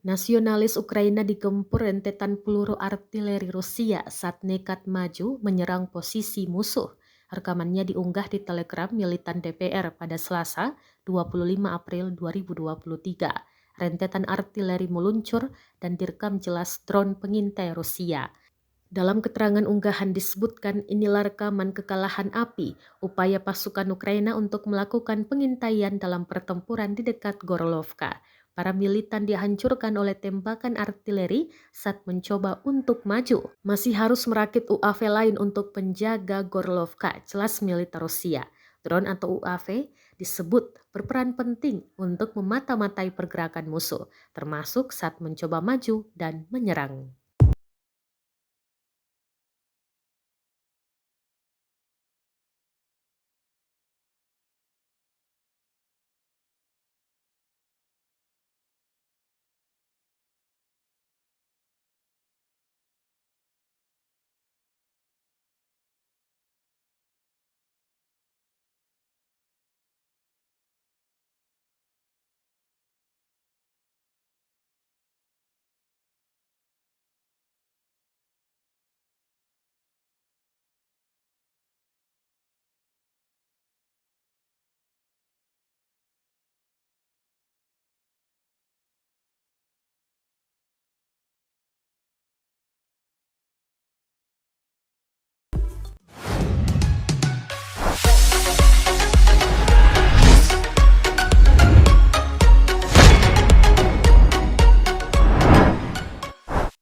Nasionalis Ukraina digempur rentetan peluru artileri Rusia saat nekat maju menyerang posisi musuh. Rekamannya diunggah di Telegram militan DPR pada Selasa, 25 April 2023. Rentetan artileri meluncur dan direkam jelas drone pengintai Rusia. Dalam keterangan unggahan disebutkan inilah rekaman kekalahan api, upaya pasukan Ukraina untuk melakukan pengintaian dalam pertempuran di dekat Gorlovka. Para militan dihancurkan oleh tembakan artileri saat mencoba untuk maju. Masih harus merakit UAV lain untuk penjaga Gorlovka, jelas militer Rusia. Drone atau UAV disebut berperan penting untuk memata-matai pergerakan musuh, termasuk saat mencoba maju dan menyerang.